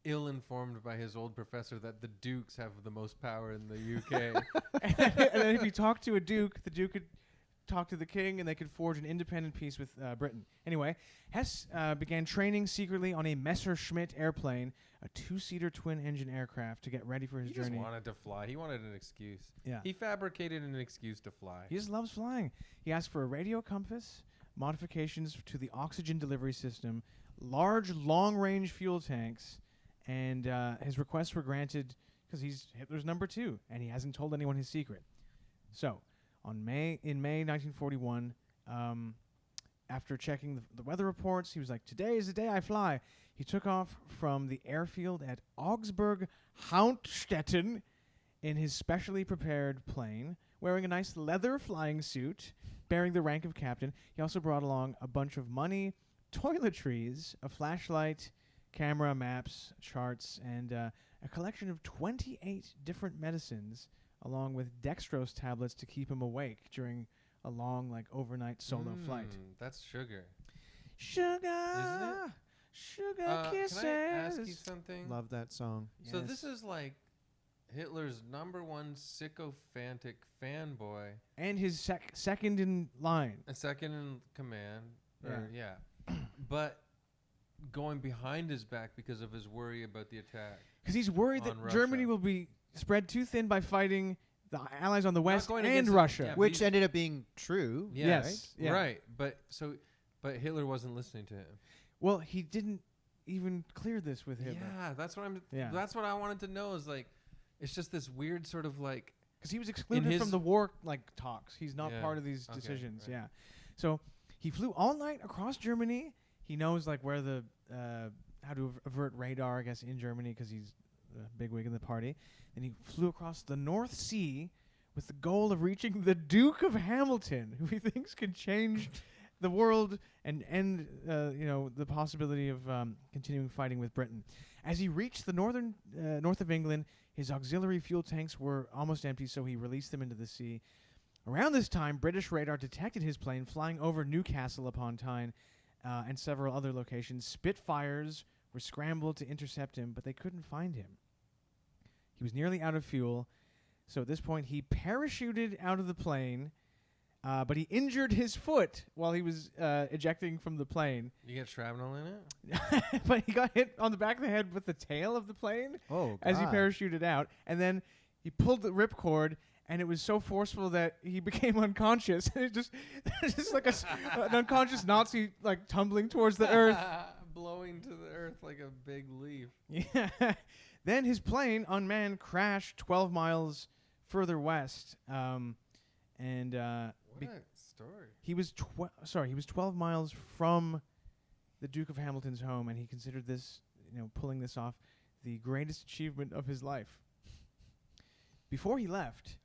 ill-informed by his old professor that the dukes have the most power in the UK. And then if he talked to a duke, the duke could talk to the king, and they could forge an independent peace with Britain. Anyway, Hess began training secretly on a Messerschmitt airplane, a two-seater twin-engine aircraft, to get ready for his He journey. just wanted to fly. He wanted an excuse. Yeah. He fabricated an excuse to fly. He just loves flying. He asked for a radio compass, modifications to the oxygen delivery system, large long-range fuel tanks, and his requests were granted because he's Hitler's number 2, and he hasn't told anyone his secret. So, in May 1941, after checking the weather reports, he was like, "Today is the day I fly." He took off from the airfield at Augsburg Haunstetten in his specially prepared plane, wearing a nice leather flying suit, bearing the rank of captain. He also brought along a bunch of money, toiletries, a flashlight, camera, maps, charts, and a collection of 28 different medicines, along with dextrose tablets to keep him awake during a long, overnight solo flight. That's sugar. Sugar, sugar kisses. Can I ask you something? Love that song. So this is like Hitler's number 1 sycophantic fanboy. And his second in line. A second in command. Yeah. But going behind his back because of his worry about the attack. Because he's worried that On Germany Russia. will be spread too thin by fighting the Allies on the West going and against Russia. yeah, Which he's- ended up being true. Yeah, Yes. Yeah. Right. But Hitler wasn't listening to him. Well, he didn't even clear this with Hitler. Yeah, that's what Yeah. that's what I wanted to know is it's just this weird sort of Because he was excluded his from the war talks. He's not Yeah. part of these Okay, decisions. right. Yeah. So he flew all night across Germany. He knows where the how to avert radar, I guess, in Germany because he's a bigwig in the party. Then he flew across the North Sea with the goal of reaching the Duke of Hamilton, who he thinks could change the world and end the possibility of continuing fighting with Britain. As he reached the north of England, his auxiliary fuel tanks were almost empty, so he released them into the sea. Around this time, British radar detected his plane flying over Newcastle upon Tyne and several other locations. Spitfires were scrambled to intercept him, but they couldn't find him. He was nearly out of fuel, so at this point he parachuted out of the plane, but he injured his foot while he was ejecting from the plane. You get shrapnel in it? But he got hit on the back of the head with the tail of the plane as he parachuted out, and then he pulled the ripcord, and it was so forceful that he became unconscious. It just like an unconscious Nazi like tumbling towards the earth. Blowing to the earth like a big leaf. Yeah. Then his plane, unmanned, crashed 12 miles further west. What a story. He was 12 miles from the Duke of Hamilton's home, and he considered this, pulling this off, the greatest achievement of his life. Before he left,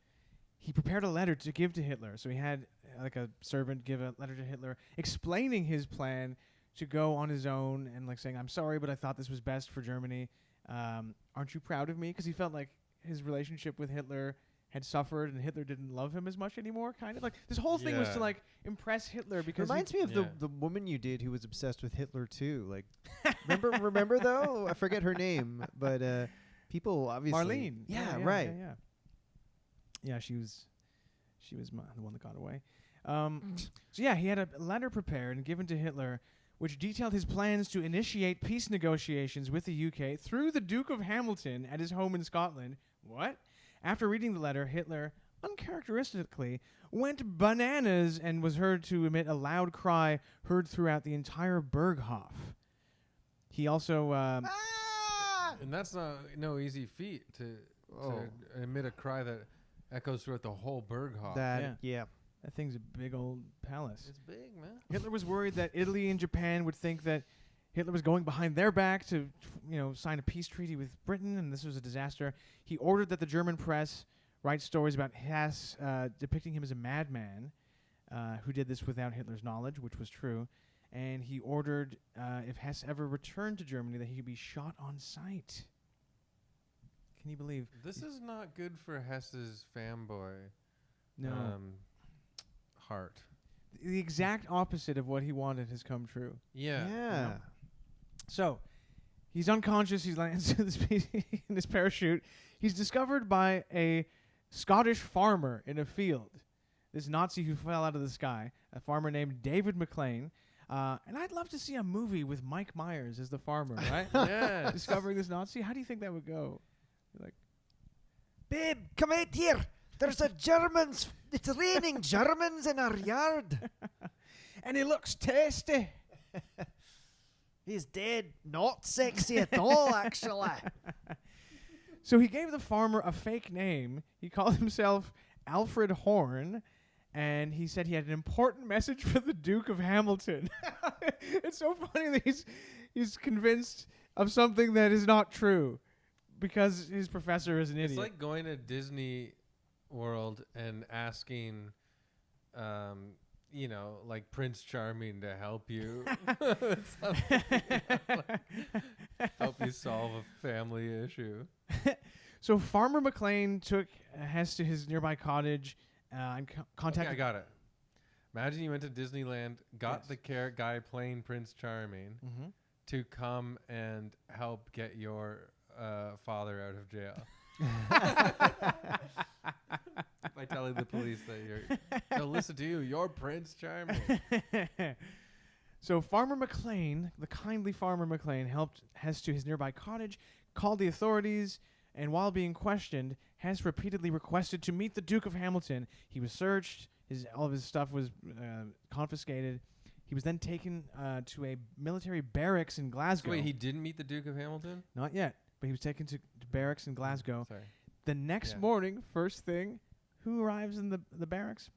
he prepared a letter to give to Hitler. So he had like a servant give a letter to Hitler explaining his plan to go on his own and like saying, "I'm sorry, but I thought this was best for Germany. Aren't you proud of me?" Because he felt like his relationship with Hitler had suffered and Hitler didn't love him as much anymore. Kind of like this whole thing was to like impress Hitler because reminds me of the woman you did who was obsessed with Hitler too. Like, remember though? I forget her name, but people obviously Marlene. Yeah, right. Yeah, she was the one that got away. So yeah, he had a letter prepared and given to Hitler, which detailed his plans to initiate peace negotiations with the UK through the Duke of Hamilton at his home in Scotland. What? After reading the letter, Hitler, uncharacteristically, went bananas and was heard to emit a loud cry heard throughout the entire Berghof. He also... And that's no easy feat to emit a cry that echoes throughout the whole Berghof. That thing's a big old palace. It's big, man. Hitler was worried that Italy and Japan would think that Hitler was going behind their back to, sign a peace treaty with Britain, and this was a disaster. He ordered that the German press write stories about Hess, depicting him as a madman, who did this without Hitler's knowledge, which was true. And he ordered, if Hess ever returned to Germany, that he could be shot on sight. Can you believe? This is not good for Hess's fanboy heart. The exact opposite of what he wanted has come true. Yeah. So, he's unconscious. He lands in this parachute. He's discovered by a Scottish farmer in a field. This Nazi who fell out of the sky. A farmer named David McLean. And I'd love to see a movie with Mike Myers as the farmer, right? Yes. Discovering this Nazi. How do you think that would go? Like, babe, come out here. There's a Germans. It's raining Germans in our yard. And he looks tasty. He's dead. Not sexy at all, actually. So he gave the farmer a fake name. He called himself Alfred Horn. And he said he had an important message for the Duke of Hamilton. It's so funny that he's convinced of something that is not true because his professor is an idiot. It's like going to Disney World and asking, like Prince Charming to help you. Help you solve a family issue. So Farmer McLean took Hess to his nearby cottage and contacted... Okay, I got it. Imagine you went to Disneyland, got the carrot guy playing Prince Charming to come and help get your father out of jail. By telling the police that they'll listen to you. You're Prince Charming. So Farmer McLean, the kindly Farmer McLean, helped Hess to his nearby cottage, called the authorities, and while being questioned, Hess repeatedly requested to meet the Duke of Hamilton. He was searched. All of his stuff was confiscated. He was then taken to a military barracks in Glasgow. So wait, he didn't meet the Duke of Hamilton? Not yet, but he was taken to barracks in Glasgow. Sorry. The next morning, first thing, who arrives in the barracks?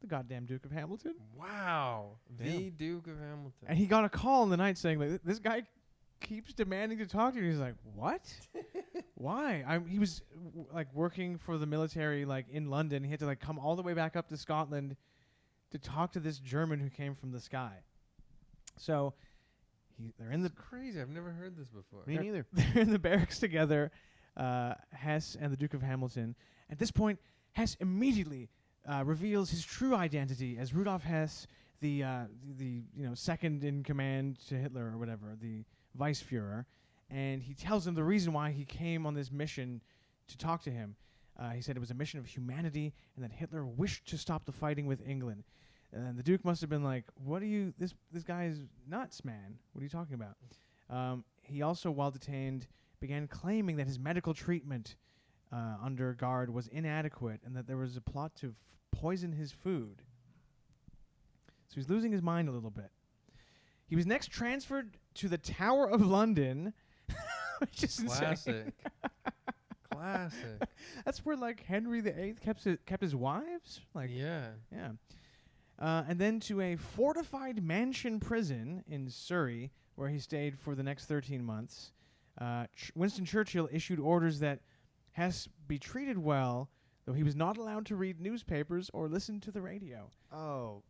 The goddamn Duke of Hamilton. Wow. The Duke of Hamilton. And he got a call in the night saying, like, this guy keeps demanding to talk to you. He's like, what? Why? He was working for the military, like, in London. He had to, like, come all the way back up to Scotland to talk to this German who came from the sky. So they're in the Crazy. I've never heard this before. Me neither. they're in the barracks together, Hess and the Duke of Hamilton. At this point, Hess immediately reveals his true identity as Rudolf Hess, the second in command to Hitler or whatever, the Weissführer, and he tells him the reason why he came on this mission to talk to him. He said it was a mission of humanity and that Hitler wished to stop the fighting with England. And the Duke must have been like, "What are you? This guy is nuts, man. What are you talking about?" He also, while detained, began claiming that his medical treatment under guard was inadequate and that there was a plot to poison his food. So he's losing his mind a little bit. He was next transferred to the Tower of London, which is insane. Classic. That's where like Henry VIII kept his wives. Like yeah. And then to a fortified mansion prison in Surrey, where he stayed for the next 13 months. Winston Churchill issued orders that Hess be treated well, though he was not allowed to read newspapers or listen to the radio. Oh,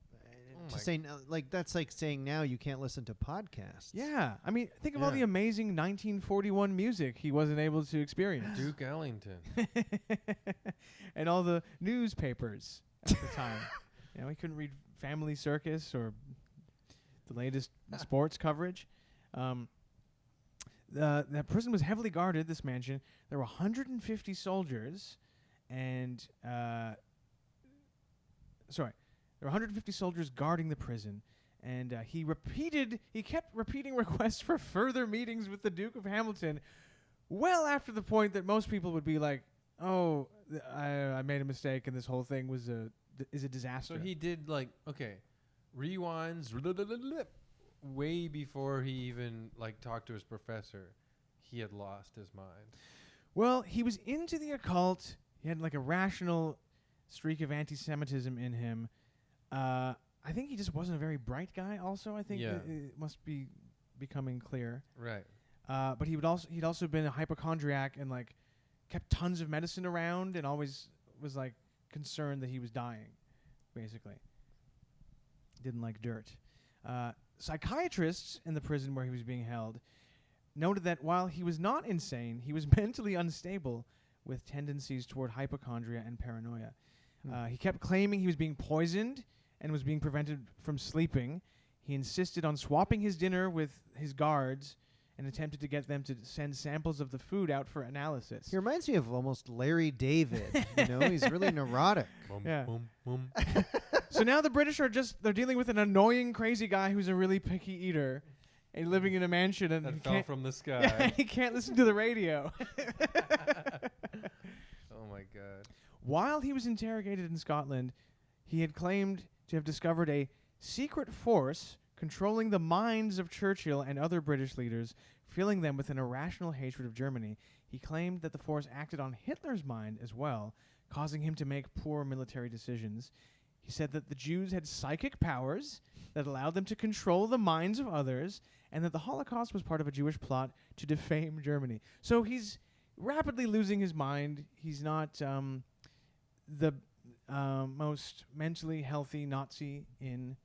my to say that's like saying now you can't listen to podcasts. Yeah, I mean, think of all Yeah. the amazing 1941 music he wasn't able to experience. Duke Ellington. And all the newspapers at the time. He couldn't read Family Circus or the latest sports coverage. That prison was heavily guarded, this mansion. There were 150 soldiers and... There were 150 soldiers guarding the prison, and he kept repeating requests for further meetings with the Duke of Hamilton, well after the point that most people would be like, "Oh, I made a mistake, and this whole thing is a disaster." So he did rewinds way before he even talked to his professor. He had lost his mind. Well, he was into the occult. He had a rational streak of anti-Semitism in him. I think he just wasn't a very bright guy. Also, I think it must be becoming clear. Right. But he'd also been a hypochondriac and kept tons of medicine around and always was concerned that he was dying, basically. Didn't like dirt. Psychiatrists in the prison where he was being held noted that while he was not insane, he was mentally unstable with tendencies toward hypochondria and paranoia. He kept claiming he was being poisoned and was being prevented from sleeping. He insisted on swapping his dinner with his guards and attempted to get them to send samples of the food out for analysis. He reminds me of almost Larry David. He's really neurotic. Yeah. Boom, boom. So now the British they're dealing with an annoying, crazy guy who's a really picky eater and living in a mansion and That he fell can't, from the sky. yeah, he can't listen to the radio. Oh my God. While he was interrogated in Scotland, he had claimed to have discovered a secret force controlling the minds of Churchill and other British leaders, filling them with an irrational hatred of Germany. He claimed that the force acted on Hitler's mind as well, causing him to make poor military decisions. He said that the Jews had psychic powers that allowed them to control the minds of others, and that the Holocaust was part of a Jewish plot to defame Germany. So he's rapidly losing his mind. He's not the most mentally healthy Nazi in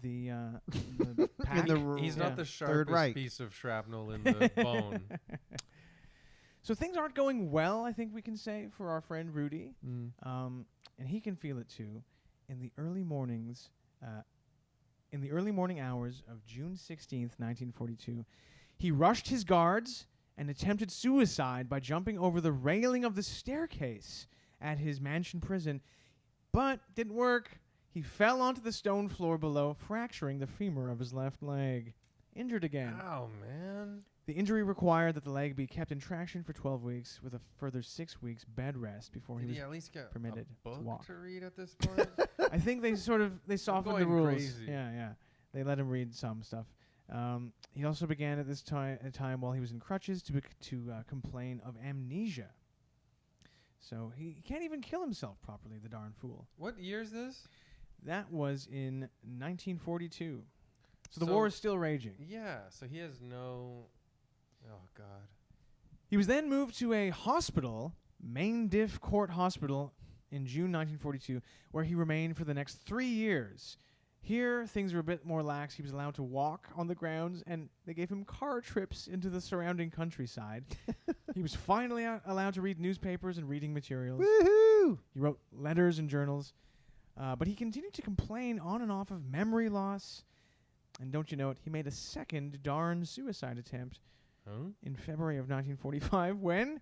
the pack. He's not the Third sharpest Reich. piece of shrapnel in the bone. So things aren't going well, I think we can say, for our friend Rudy. And he can feel it too. In the early morning hours of June 16th, 1942, he rushed his guards and attempted suicide by jumping over the railing of the staircase at his mansion prison, but didn't work. He fell onto the stone floor below, fracturing the femur of his left leg. Injured again. Oh, man. The injury required that the leg be kept in traction for 12 weeks with a further 6 weeks bed rest before Did he he was at least get permitted a to book walk. to read at this point? I think they softened the going rules. crazy. Yeah. They let him read some stuff. He also began at this time while he was in crutches to complain of amnesia. So he can't even kill himself properly, the darn fool. What year is this? That was in 1942. So the war is still raging. Yeah, so he has no... Oh, God. He was then moved to a hospital, Main Diff Court Hospital, in June 1942, where he remained for the next 3 years. Here, things were a bit more lax. He was allowed to walk on the grounds, and they gave him car trips into the surrounding countryside. He was finally allowed to read newspapers and reading materials. Woohoo! He wrote letters and journals, but he continued to complain on and off of memory loss. And don't you know it, he made a second darn suicide attempt in February of 1945 when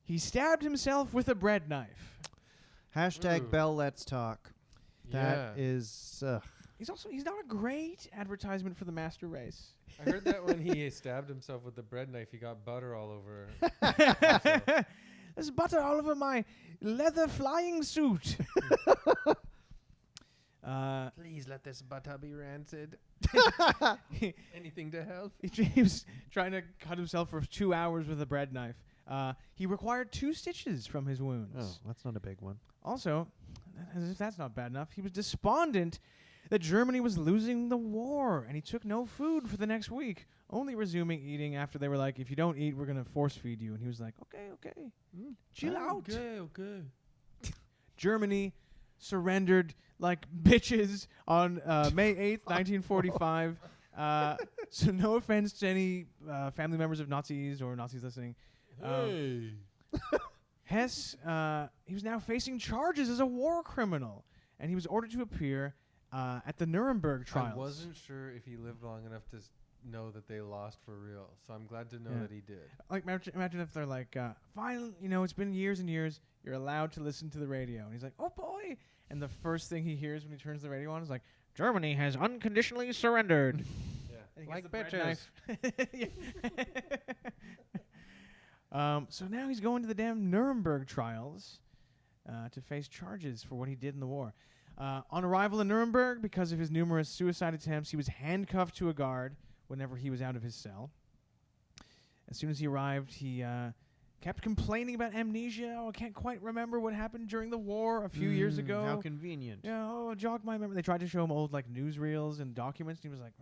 he stabbed himself with a bread knife. Hashtag Ooh. Bell Let's Talk. That is... He's not a great advertisement for the master race. I heard that when he stabbed himself with the bread knife, he got butter all over himself. There's butter all over my leather flying suit. Please let this butter be rancid. Anything to help? He was trying to cut himself for 2 hours with a bread knife. He required 2 stitches from his wounds. Oh, that's not a big one. Also, as if that's not bad enough, he was despondent that Germany was losing the war, and he took no food for the next week, only resuming eating after they were like, if you don't eat, we're going to force feed you. And he was like, okay, chill out. Okay. Germany surrendered like bitches on May 8th, 1945. So no offense to any family members of Nazis or Nazis listening. Hey. Hess, he was now facing charges as a war criminal, and he was ordered to appear at the Nuremberg trials. I wasn't sure if he lived long enough to know that they lost for real, so I'm glad to know that he did. Like, imagine if they're like, fine, it's been years and years, you're allowed to listen to the radio. And he's like, oh boy. And the first thing he hears when he turns the radio on is like, Germany has unconditionally surrendered. Yeah. And he Like gets the bread bitches. knife. So now he's going to the damn Nuremberg trials to face charges for what he did in the war. On arrival in Nuremberg, because of his numerous suicide attempts, he was handcuffed to a guard whenever he was out of his cell. As soon as he arrived, he kept complaining about amnesia. Oh, I can't quite remember what happened during the war a few years ago. How convenient. Yeah, jog my memory. They tried to show him old newsreels and documents, and he was like,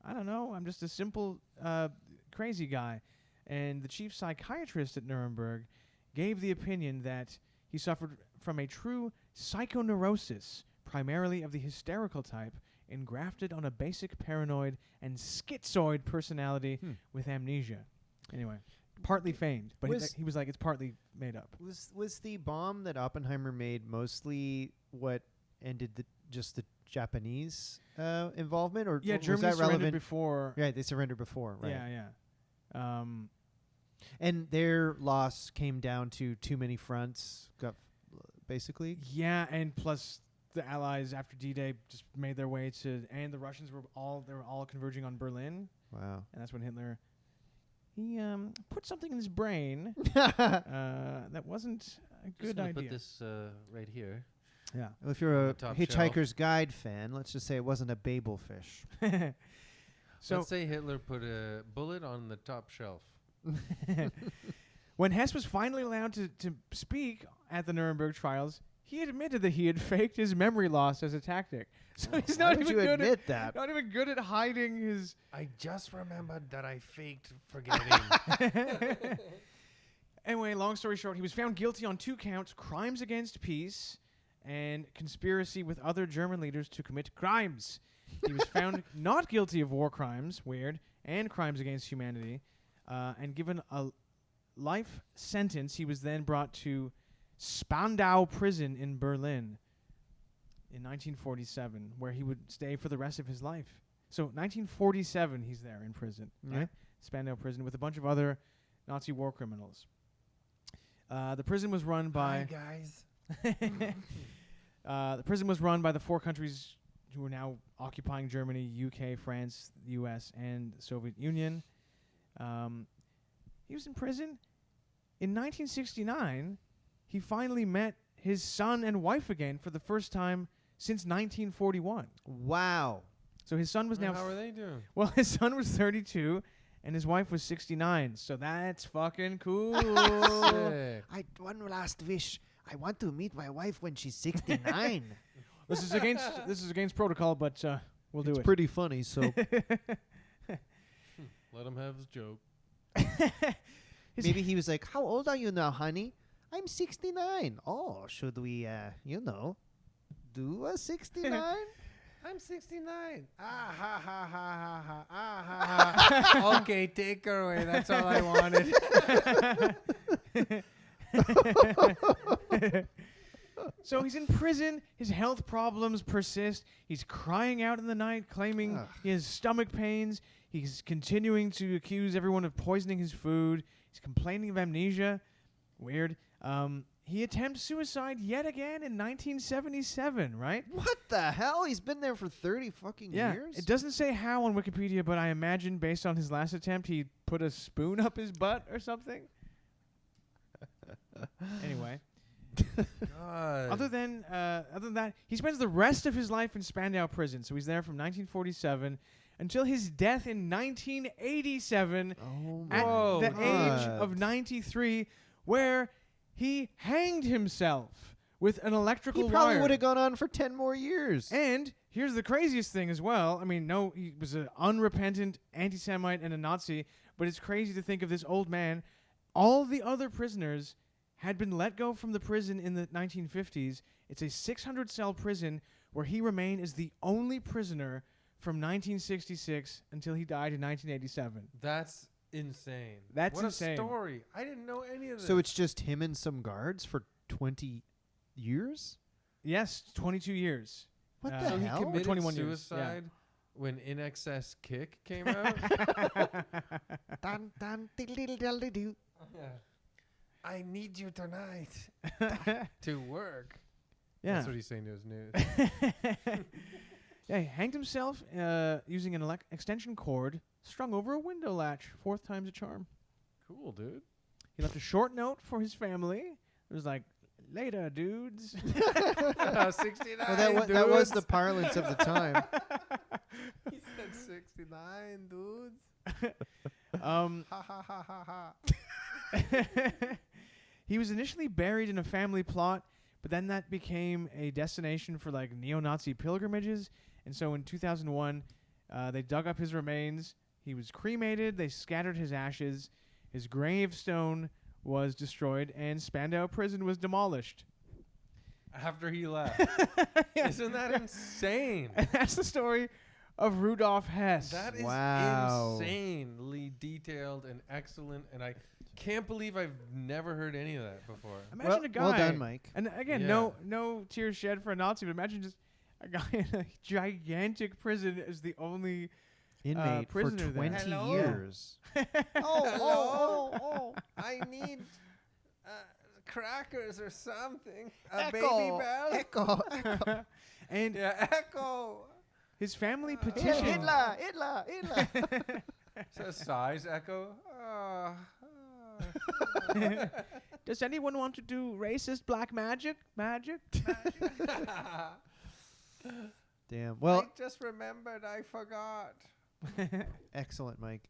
I don't know. I'm just a simple crazy guy. And the chief psychiatrist at Nuremberg gave the opinion that he suffered from a true psychoneurosis, primarily of the hysterical type, engrafted on a basic paranoid and schizoid personality with amnesia. Anyway, partly feigned, but he was like, it's partly made up. Was the bomb that Oppenheimer made mostly what ended just the Japanese involvement, or yeah, was Germany that surrendered relevant before. Right, they surrendered before, right? Yeah. And their loss came down to too many fronts, basically. Yeah, and plus the Allies after D-Day just made their way to, and the Russians were all converging on Berlin. Wow. And that's when Hitler, he put something in his brain that wasn't a good idea. Put this right here. Yeah. Well, if you're a top Hitchhiker's Guide fan, let's just say it wasn't a Babel fish. So let's say Hitler put a bullet on the top shelf. when Hess was finally allowed to speak at the Nuremberg trials, he admitted that he had faked his memory loss as a tactic. So he's not even good admit that. Not even good at hiding his. I just remembered that I faked forgetting. Anyway, long story short, he was found guilty on 2 counts: crimes against peace and conspiracy with other German leaders to commit crimes. He was found not guilty of war crimes, weird, and crimes against humanity, and given a life sentence. He was then brought to Spandau prison in Berlin in 1947, where he would stay for the rest of his life. So 1947, he's there in prison, right? Spandau prison with a bunch of other Nazi war criminals. The prison was run by... Hi, guys. The prison was run by the 4 countries who were now occupying Germany: UK, France, the US, and the Soviet Union. He was in prison. In 1969, he finally met his son and wife again for the first time since 1941. Wow. So his son was now... How are they doing? Well, his son was 32, and his wife was 69. So that's fucking cool. Sick. One last wish. I want to meet my wife when she's 69. This is against protocol, but we'll do It's it. pretty funny, so... Let him have his joke. Maybe he was like, how old are you now, honey? I'm 69. Oh, should we, do a 69? I'm 69. Ah ha ha ha ha ha ah ha ha. Okay, take her away. That's all I wanted. So he's in prison. His health problems persist. He's crying out in the night, claiming he has stomach pains. He's continuing to accuse everyone of poisoning his food. He's complaining of amnesia. Weird. He attempts suicide yet again in 1977, right? What the hell? He's been there for 30 fucking years? It doesn't say how on Wikipedia, but I imagine based on his last attempt, he put a spoon up his butt or something. Anyway. God. Other than that, he spends the rest of his life in Spandau prison. So he's there from 1947 until his death in 1987 at the age of 93, where he hanged himself with an electrical wire. He probably would have gone on for 10 more years. And here's the craziest thing as well. I mean, no, he was an unrepentant anti-Semite and a Nazi, but it's crazy to think of this old man. All the other prisoners had been let go from the prison in the 1950s. It's a 600-cell prison where he remained as the only prisoner from 1966 until he died in 1987. That's insane. That's what insane. a story. I didn't know any of this. So it's just him and some guards for 20 years? Yes, 22 years. What Uh, the so he hell? committed 21 years, suicide when In Excess Kick came out? Dun, dun, diddle-diddle-diddle-doo. Yeah. I need you tonight to work. Yeah. That's what he's saying to his news. Yeah, he hanged himself using an extension cord strung over a window latch. 4th time's a charm. Cool, dude. He left a short note for his family. It was like, later, dudes. 69. Well, that was the parlance of the time. He said 69 dudes. Ha Ha ha ha ha ha. He was initially buried in a family plot, but then that became a destination for like neo-Nazi pilgrimages. And so in 2001, they dug up his remains. He was cremated. They scattered his ashes. His gravestone was destroyed, and Spandau prison was demolished. After he left. Isn't that insane? And that's the story of Rudolph Hess. That is Wow. insanely detailed and excellent, and I can't believe I've never heard any of that before. Imagine a guy. Well done, Mike. And again, Yeah. no tears shed for a Nazi, but imagine just a guy in a gigantic prison as the only Inmate for prisoner there. 20 Hello? years. Oh, I need crackers or something. A baby bell. Echo. And Yeah, Echo. his family Hitler, petitioned. Hitler. So size Echo. Does anyone want to do racist black magic? Damn. Well, I just remembered I forgot. excellent, Mike.